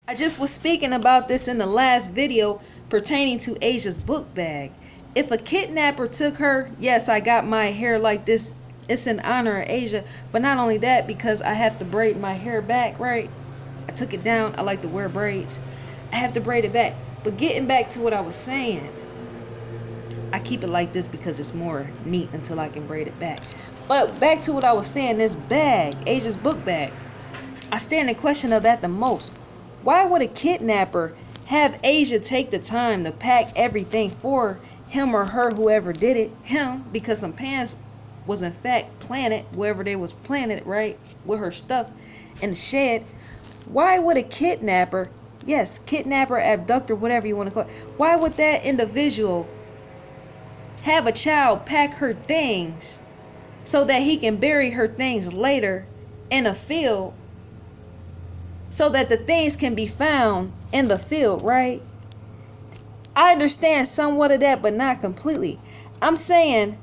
I just was speaking about this in the last video pertaining to Asia's book bag. If a kidnapper took her, yes, I got my hair like this. It's in honor of Asia. But not only that, because I have to braid my hair back, right? I took it down. I like to wear braids. I have to braid it back. But getting back to what I was saying, I keep it like this because it's more neat until I can braid it back. But back to what I was saying, this bag, Asia's book bag, I stand in question of that the most. Why would a kidnapper have Asia take the time to pack everything for him or her, whoever did it? Him, because some pants was in fact planted wherever they was planted, right, with her stuff in the shed. Why would a kidnapper, yes, kidnapper, abductor, whatever you want to call it, why would that individual have a child pack her things so that he can bury her things later in a field, so that the things can be found in the field, right? I understand somewhat of that, but not completely. I'm saying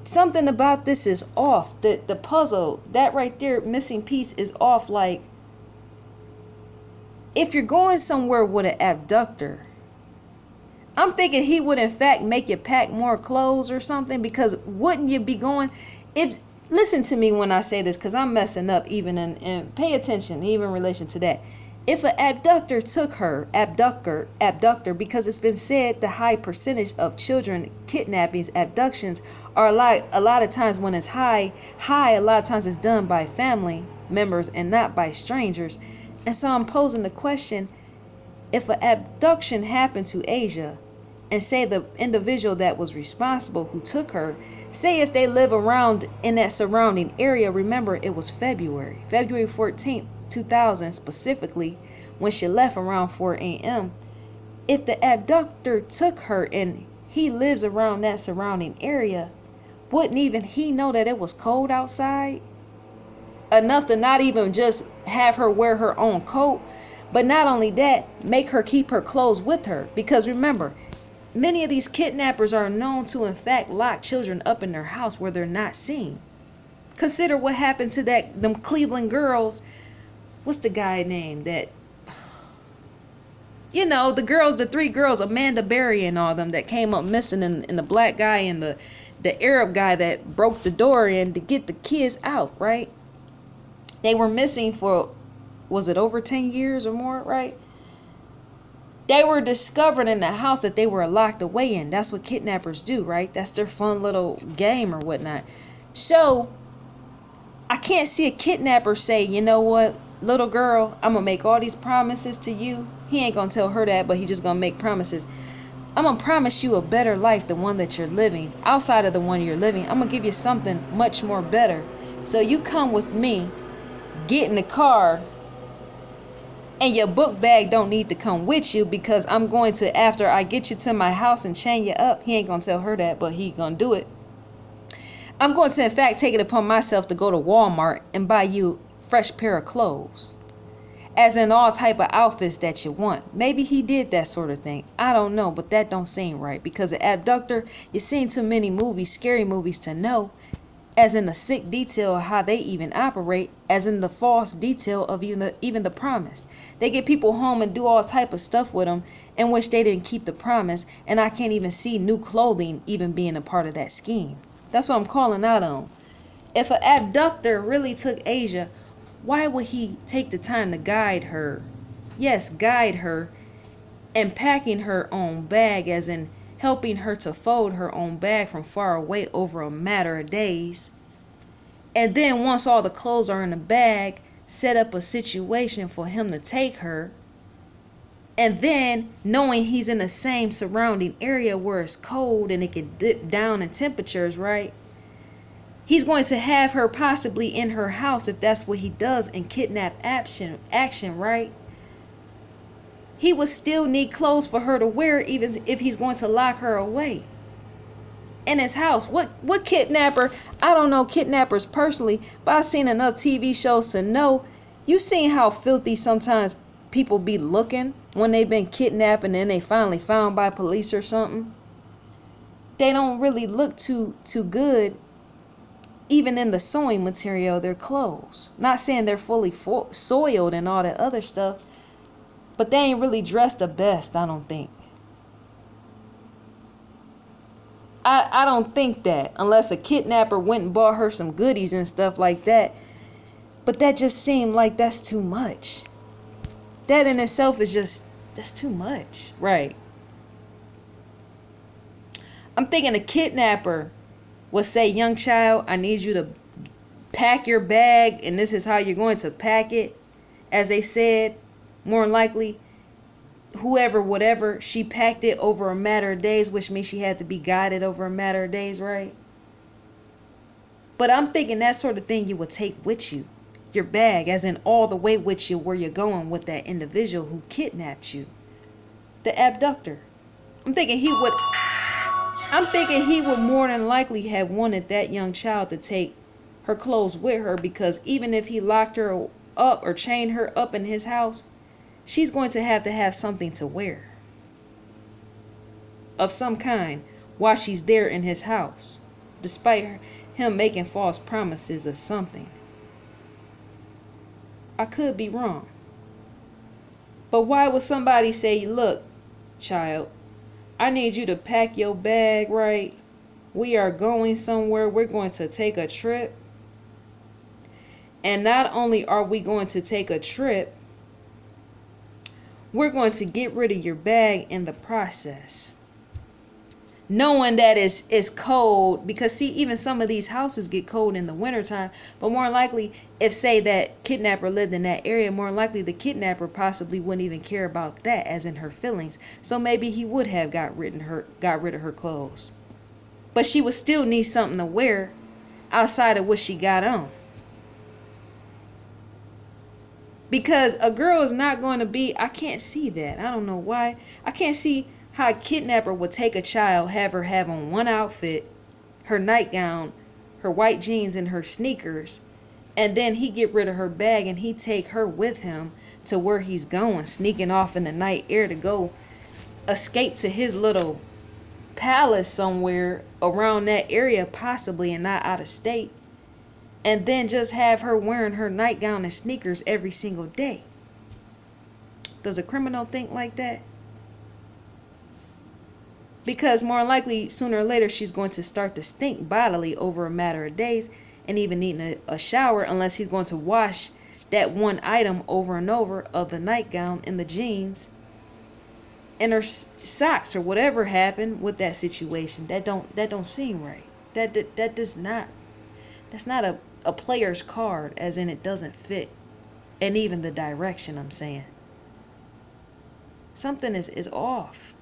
something about this is off. The puzzle, that right there, missing piece is off. Like, if you're going somewhere with an abductor, I'm thinking he would in fact make you pack more clothes or something, because wouldn't you be going, if, listen to me when I say this, because I'm messing up even and pay attention even in relation to that. If an abductor took her, abductor, because it's been said the high percentage of children kidnappings, abductions are a lot of times when it's high, a lot of times it's done by family members and not by strangers. And so I'm posing the question, if an abduction happened to Asia, and say the individual that was responsible who took her, say if they live around in that surrounding area, remember it was February 14th, 2000 specifically, when she left around 4 a.m. If the abductor took her and he lives around that surrounding area, wouldn't even he know that it was cold outside? Enough to not even just have her wear her own coat, but not only that, make her keep her clothes with her. Because remember, many of these kidnappers are known to in fact lock children up in their house where they're not seen. Consider what happened to them Cleveland girls. What's the guy name that, you know, the three girls, Amanda Berry and all them that came up missing, and the black guy and the Arab guy that broke the door in to get the kids out, right? They were missing for, was it over 10 years or more, right? They were discovered in the house that they were locked away in. That's what kidnappers do, right? That's their fun little game or whatnot. So I can't see a kidnapper say, you know what, little girl, I'm gonna make all these promises to you. He ain't gonna tell her that, but he just gonna make promises. I'm gonna promise you a better life than one that you're living. Outside of the one you're living, I'm gonna give you something much more better. So you come with me, get in the car, and your book bag don't need to come with you, because I'm going to, after I get you to my house and chain you up, he ain't gonna tell her that, but he gonna do it. I'm going to in fact take it upon myself to go to Walmart and buy you a fresh pair of clothes, as in all type of outfits that you want. Maybe he did that sort of thing. I don't know, but that don't seem right, because an abductor, you've seen too many movies, scary movies, to know, as in the sick detail of how they even operate, as in the false detail of even the promise. They get people home and do all type of stuff with them in which they didn't keep the promise, and I can't even see new clothing even being a part of that scheme. That's what I'm calling out on. If an abductor really took Asia, why would he take the time to guide her? Yes, guide her, and packing her own bag, as in helping her to fold her own bag from far away over a matter of days. And then once all the clothes are in the bag, set up a situation for him to take her. And then knowing he's in the same surrounding area where it's cold and it can dip down in temperatures, right? He's going to have her possibly in her house, if that's what he does in kidnap action, right? He would still need clothes for her to wear, even if he's going to lock her away in his house. What kidnapper, I don't know kidnappers personally, but I've seen enough TV shows to know, you've seen how filthy sometimes people be looking when they've been kidnapped and then they finally found by police or something. They don't really look too good, even in the sewing material, their clothes. Not saying they're fully soiled and all that other stuff, But they ain't really dressed the best, I don't think. I don't think that, unless a kidnapper went and bought her some goodies and stuff like that. But that just seemed like that's too much. That in itself is just, that's too much. Right. I'm thinking a kidnapper would say, young child, I need you to pack your bag, and this is how you're going to pack it. As they said, more likely, whoever, whatever, she packed it over a matter of days, which means she had to be guided over a matter of days, right? But I'm thinking that sort of thing you would take with you. Your bag, as in all the way with you where you're going with that individual who kidnapped you. The abductor. I'm thinking he would more than likely have wanted that young child to take her clothes with her, because even if he locked her up or chained her up in his house, she's going to have something to wear of some kind while she's there in his house, despite him making false promises or something. I could be wrong. But why would somebody say, look, child, I need you to pack your bag, right? We are going somewhere. We're going to take a trip. And not only are we going to take a trip, we're going to get rid of your bag in the process. Knowing that it's cold, because see, even some of these houses get cold in the wintertime. But more likely, if say that kidnapper lived in that area, more likely the kidnapper possibly wouldn't even care about that, as in her feelings. So maybe he would have got rid of her clothes. But she would still need something to wear outside of what she got on. Because a girl is not going to be, I can't see that. I don't know why. I can't see how a kidnapper would take a child, have her have on one outfit, her nightgown, her white jeans, and her sneakers, and then he get rid of her bag and he take her with him to where he's going, sneaking off in the night air to go escape to his little palace somewhere around that area, possibly, and not out of state. And then just have her wearing her nightgown and sneakers every single day. Does a criminal think like that? Because more likely, sooner or later, she's going to start to stink bodily over a matter of days, and even needing a shower, unless he's going to wash that one item over and over of the nightgown and the jeans and her socks, or whatever happened with that situation. That don't seem right. That does not. That's not a player's card, as in it doesn't fit. And even the direction, I'm saying. Something is off.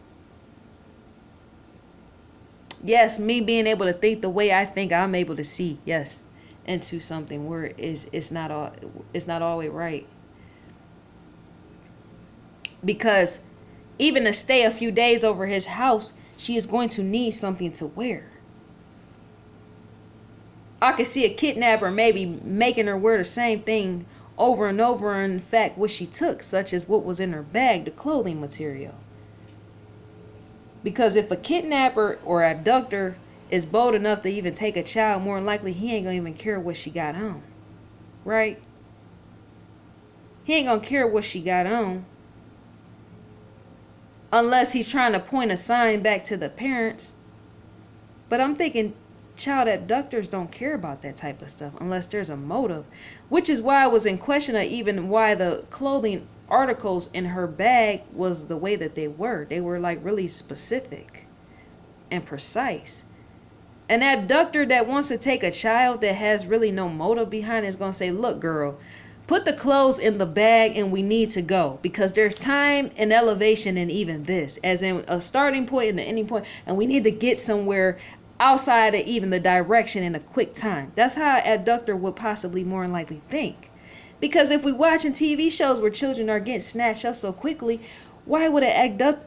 Yes, me being able to think the way I think, I'm able to see, yes, into something where it's not always right. Because even to stay a few days over his house, she is going to need something to wear. I could see a kidnapper maybe making her wear the same thing over and over, and in fact what she took, such as what was in her bag, the clothing material. Because if a kidnapper or abductor is bold enough to even take a child, more than likely he ain't gonna even care what she got on. Right? He ain't gonna care what she got on. Unless he's trying to point a sign back to the parents. But I'm thinking child abductors don't care about that type of stuff unless there's a motive. Which is why I was in question of even why the clothing articles in her bag was the way that they were. They were like really specific and precise. An abductor that wants to take a child that has really no motive behind it is going to say, look, girl, put the clothes in the bag and we need to go, because there's time and elevation in even this, as in a starting point and an ending point, and we need to get somewhere outside of even the direction in a quick time. That's how an abductor would possibly more than likely think. Because if we watching TV shows where children are getting snatched up so quickly, why would an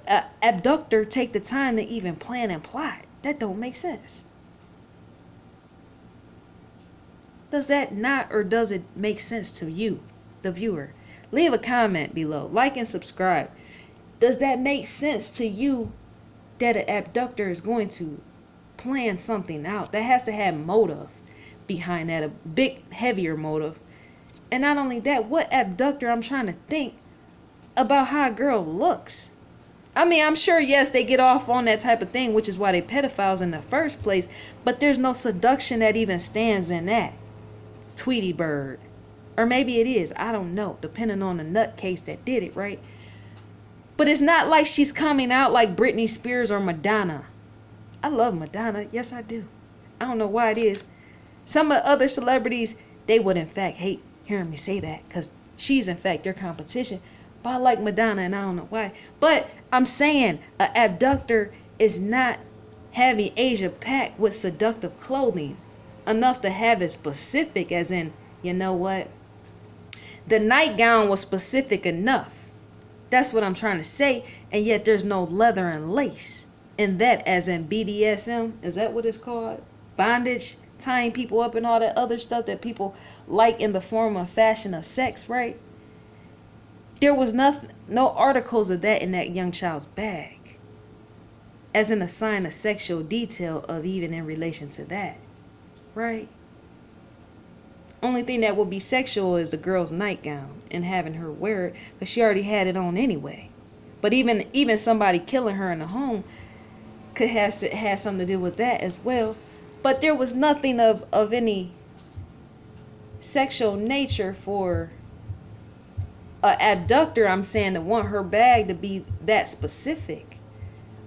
abductor take the time to even plan and plot? That don't make sense. Does that not, or does it make sense to you, the viewer? Leave a comment below. Like and subscribe. Does that make sense to you that an abductor is going to plan something out? That has to have motive behind that, a big, heavier motive. And not only that, what abductor, I'm trying to think, about how a girl looks. I mean, I'm sure, yes, they get off on that type of thing, which is why they pedophiles in the first place, but there's no seduction that even stands in that. Tweety Bird. Or maybe it is, I don't know, depending on the nutcase that did it, right? But it's not like she's coming out like Britney Spears or Madonna. I love Madonna, yes I do. I don't know why it is. Some of the other celebrities, they would in fact hate hearing me say that, because she's in fact their competition. But I like Madonna and I don't know why. But I'm saying an abductor is not having Asia packed with seductive clothing enough to have it specific, as in, you know what? The nightgown was specific enough. That's what I'm trying to say. And yet there's no leather and lace in that, as in BDSM. Is that what it's called? Bondage, tying people up and all that other stuff that people like in the form of fashion of sex, right? There was no articles of that in that young child's bag, as in a sign of sexual detail of even in relation to that, right? Only thing that would be sexual is the girl's nightgown and having her wear it, because she already had it on anyway. But even somebody killing her in the home could have something to do with that as well. But there was nothing of any sexual nature for an abductor, I'm saying, to want her bag to be that specific.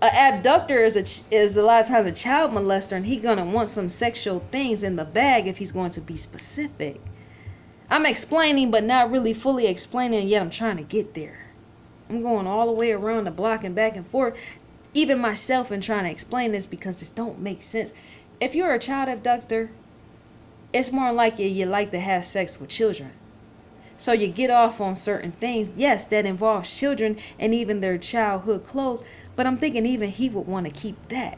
An abductor is a lot of times a child molester, and he's gonna want some sexual things in the bag if he's going to be specific. I'm explaining, but not really fully explaining, yet I'm trying to get there. I'm going all the way around the block and back and forth, even myself, in trying to explain this, because this don't make sense. If you're a child abductor, it's more likely you like to have sex with children. So you get off on certain things, yes, that involves children and even their childhood clothes, but I'm thinking even he would want to keep that.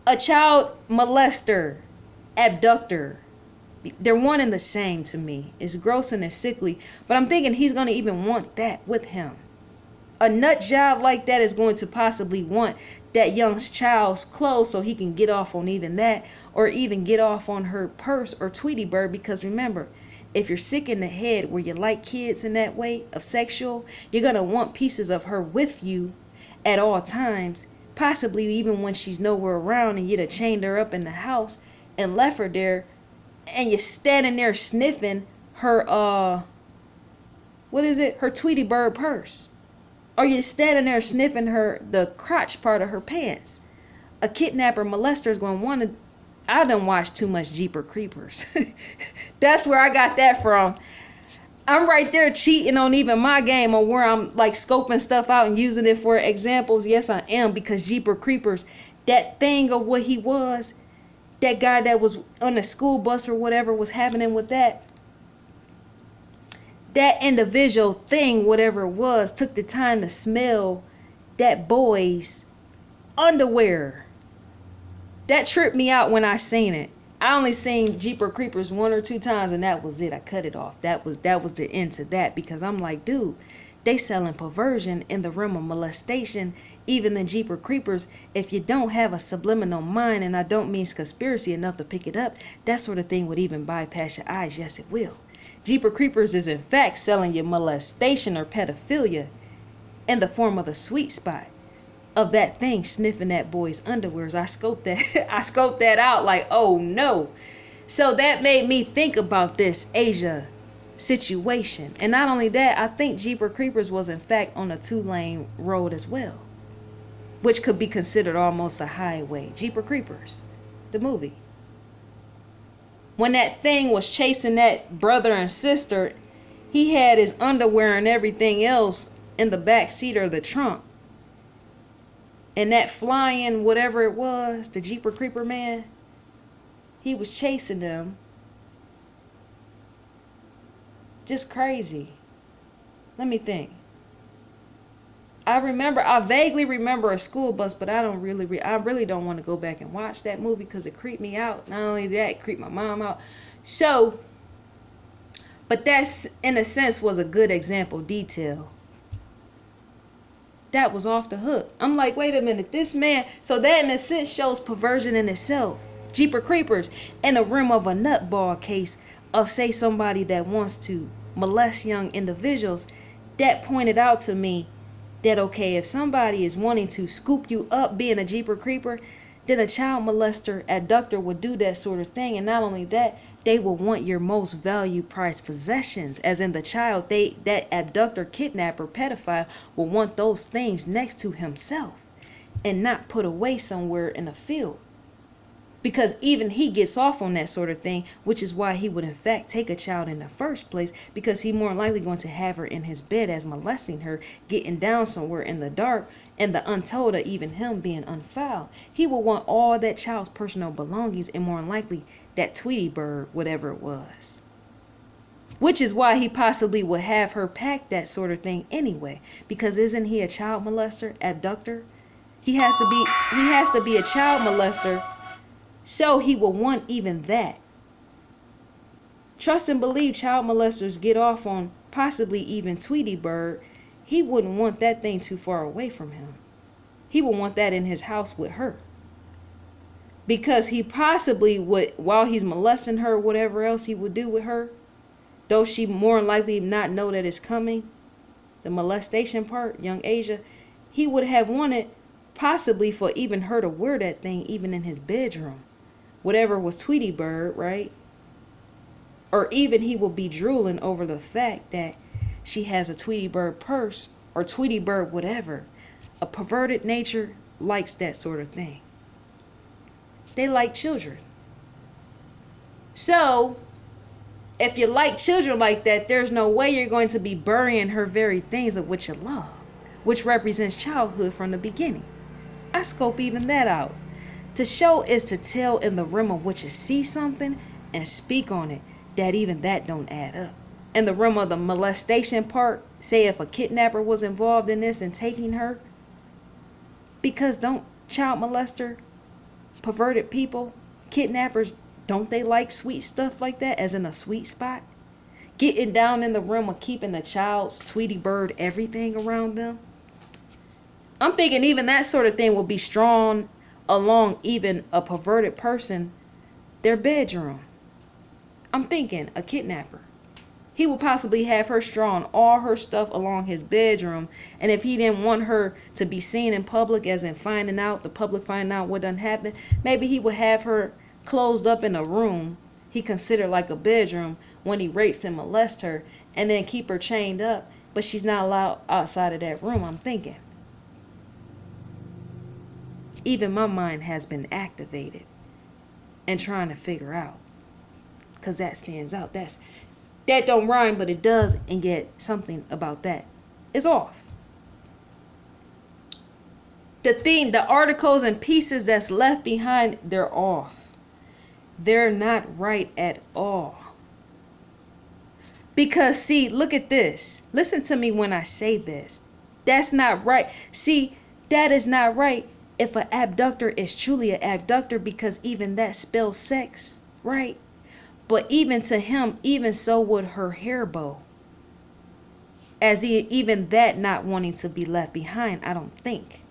A child molester, abductor, they're one and the same to me. It's gross and it's sickly, but I'm thinking he's going to even want that with him. A nut job like that is going to possibly want that young child's clothes so he can get off on even that, or even get off on her purse or Tweety Bird, because remember, if you're sick in the head where you like kids in that way of sexual, you're going to want pieces of her with you at all times, possibly even when she's nowhere around and you'd have chained her up in the house and left her there, and you're standing there sniffing her, her Tweety Bird purse. Or you're standing there sniffing the crotch part of her pants. A kidnapper molester is going to want to. I done watched too much Jeepers Creepers. That's where I got that from. I'm right there cheating on even my game on where I'm like scoping stuff out and using it for examples. Yes, I am, because Jeepers Creepers, that thing of what he was, that guy that was on the school bus or whatever was happening with that individual thing, whatever it was, took the time to smell that boy's underwear. That tripped me out when I seen it. I only seen Jeepers Creepers 1 or 2 times, and that was it. I cut it off. That was the end to that, because I'm like, dude, they selling perversion in the realm of molestation, even in Jeepers Creepers. If you don't have a subliminal mind, and I don't mean conspiracy enough to pick it up, that sort of thing would even bypass your eyes. Yes, it will. Jeepers Creepers is in fact selling you molestation or pedophilia in the form of the sweet spot of that thing sniffing that boy's underwears. I scoped that out like, oh no. So that made me think about this Asia situation. And not only that, I think Jeepers Creepers was in fact on a 2-lane road as well, which could be considered almost a highway. Jeepers Creepers, the movie. When that thing was chasing that brother and sister, he had his underwear and everything else in the back seat or the trunk. And that flying, whatever it was, the Jeepers Creeper man, he was chasing them. Just crazy. Let me think. I vaguely remember a school bus, but I really don't want to go back and watch that movie because it creeped me out. Not only that, it creeped my mom out. So, but that's, in a sense, was a good example detail. That was off the hook. I'm like, wait a minute, this man, so that in a sense shows perversion in itself. Jeepers Creepers in the rim of a nutball case of, say, somebody that wants to molest young individuals. that pointed out to me that, okay, if somebody is wanting to scoop you up being a Jeeper Creeper, then a child molester, abductor would do that sort of thing. And not only that, they will want your most valued prized possessions, as in the child. That abductor, kidnapper, pedophile will want those things next to himself and not put away somewhere in a field. Because even he gets off on that sort of thing, which is why he would in fact take a child in the first place, because he more likely going to have her in his bed as molesting her, getting down somewhere in the dark, and the untold of even him being unfouled. He will want all that child's personal belongings, and more likely that Tweety bird, whatever it was. Which is why he possibly would have her pack that sort of thing anyway, because isn't he a child molester, abductor? He has to be a child molester. So he will want even that. Trust and believe child molesters get off on possibly even Tweety bird. He wouldn't want that thing too far away from him. He would want that in his house with her. Because he possibly would, while he's molesting her, whatever else he would do with her, though she more likely not know that it's coming, the molestation part, young Asia, he would have wanted possibly for even her to wear that thing even in his bedroom. Whatever was Tweety bird, right? Or even he will be drooling over the fact that she has a Tweety bird purse or Tweety bird whatever. A perverted nature likes that sort of thing. They like children. So if you like children like that, there's no way you're going to be burying her very things of which you love, which represents childhood from the beginning. I scope even that out. To show is to tell in the realm of which you see something and speak on it, that even that don't add up. In the realm of the molestation part, say if a kidnapper was involved in this and taking her, because don't child molester, perverted people, kidnappers, don't they like sweet stuff like that, as in a sweet spot? Getting down in the realm of keeping the child's Tweety bird everything around them. I'm thinking even that sort of thing will be strong along even a perverted person, their bedroom. I'm thinking a kidnapper. He will possibly have her strawing all her stuff along his bedroom, and if he didn't want her to be seen in public, as in the public finding out what done happened, maybe he would have her closed up in a room he considered like a bedroom when he rapes and molests her, and then keep her chained up, but she's not allowed outside of that room. I'm thinking. Even my mind has been activated and trying to figure out, because that stands out. That don't rhyme, but it does, and yet something about that is off. The articles and pieces that's left behind, they're off. They're not right at all. Because see, look at this. Listen to me when I say this. That's not right. See, that is not right. If an abductor is truly an abductor, because even that spells sex, right? But even to him, even so would her hair bow. Even that not wanting to be left behind, I don't think.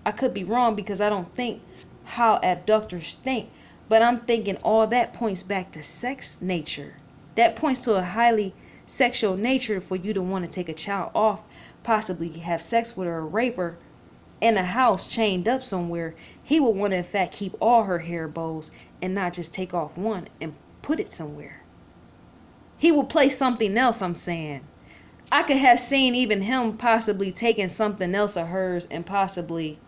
I could be wrong, because I don't think how abductors think. But I'm thinking all that points back to sex nature. That points to a highly sexual nature for you to want to take a child off, possibly have sex with her or rape her, in a house chained up somewhere. He would want to in fact keep all her hair bows and not just take off one and put it somewhere. He will place something else, I'm saying. I could have seen even him possibly taking something else of hers and possibly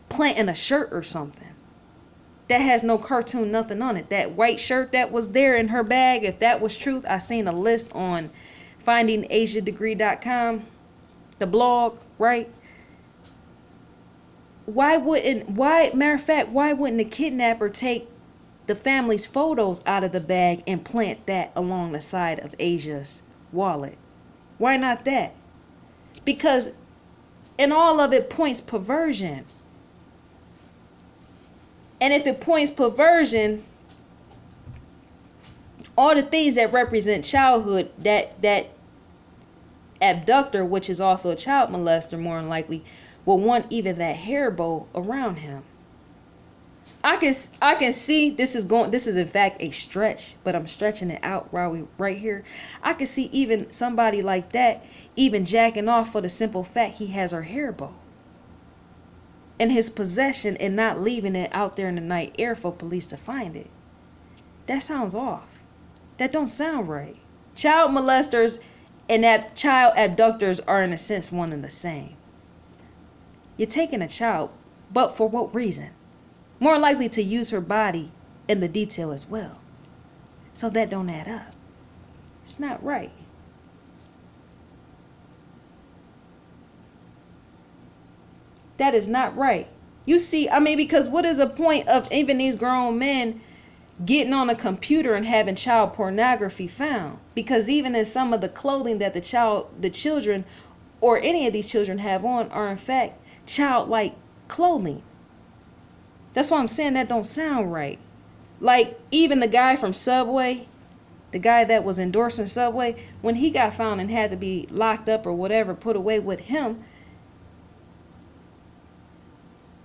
planting a shirt or something that has no cartoon, nothing on it. That white shirt that was there in her bag, if that was truth, I seen a list on findingasiadegree.com, the blog, right? Why wouldn't the kidnapper take the family's photos out of the bag and plant that along the side of Asia's wallet? Why not that? Because in all of it points perversion. And if it points perversion, all the things that represent childhood, that abductor, which is also a child molester more than likely, will want even that hair bow around him. I can see this is in fact a stretch, but I'm stretching it out while we right here. I can see even somebody like that even jacking off for the simple fact he has her hair bow in his possession and not leaving it out there in the night air for police to find it. That sounds off. That don't sound right. Child molesters and that child abductors are in a sense one and the same. You're taking a child, but for what reason? More likely to use her body in the detail as well. So that don't add up. It's not right. That is not right. You see, I mean, because what is the point of even these grown men getting on a computer and having child pornography found? Because even in some of the clothing that the children, or any of these children have on are in fact childlike clothing. That's why I'm saying that don't sound right. Like even the guy from Subway, the guy that was endorsing Subway, when he got found and had to be locked up or whatever, put away with him,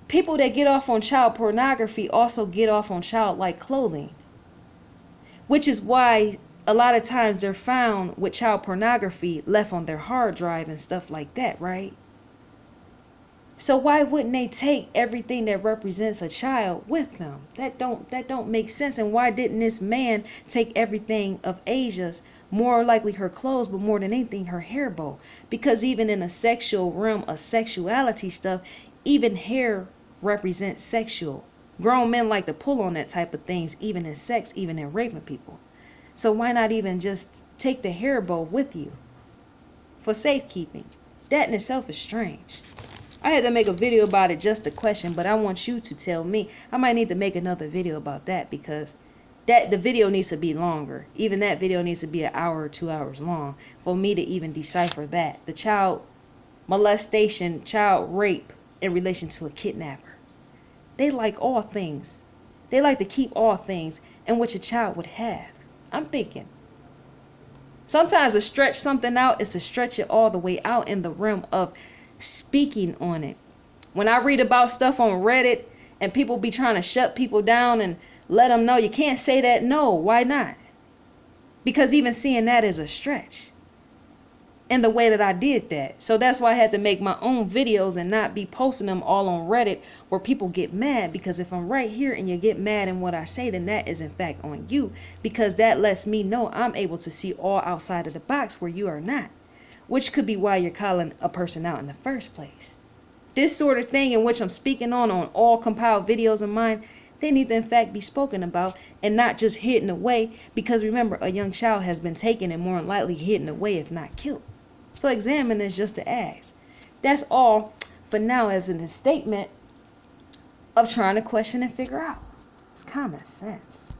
people that get off on child pornography also get off on childlike clothing, which is why a lot of times they're found with child pornography left on their hard drive and stuff like that, right? So why wouldn't they take everything that represents a child with them? That don't make sense. And why didn't this man take everything of Asia's, more likely her clothes, but more than anything her hair bow? Because even in a sexual realm of sexuality stuff, even hair represents sexual. Grown men like to pull on that type of things, even in sex, even in raping people. So why not even just take the hair bow with you for safekeeping? That in itself is strange. I had to make a video about it just a question, but I want you to tell me. I might need to make another video about that because the video needs to be longer. Even that video needs to be an hour or 2 hours long for me to even decipher that. The child molestation, child rape in relation to a kidnapper. They like all things. They like to keep all things in which a child would have. I'm thinking. Sometimes to stretch something out is to stretch it all the way out in the realm of speaking on it. When I read about stuff on Reddit and people be trying to shut people down and let them know you can't say that, no, why not? Because even seeing that is a stretch in the way that I did that. So that's why I had to make my own videos and not be posting them all on Reddit where people get mad. Because if I'm right here and you get mad in what I say, then that is in fact on you, because that lets me know I'm able to see all outside of the box where you are not. Which could be why you're calling a person out in the first place. This sort of thing in which I'm speaking on all compiled videos of mine, they need to in fact be spoken about and not just hidden away, because remember, a young child has been taken and more than likely hidden away if not killed. So examine this just to ask. That's all for now as in a statement of trying to question and figure out. It's common sense.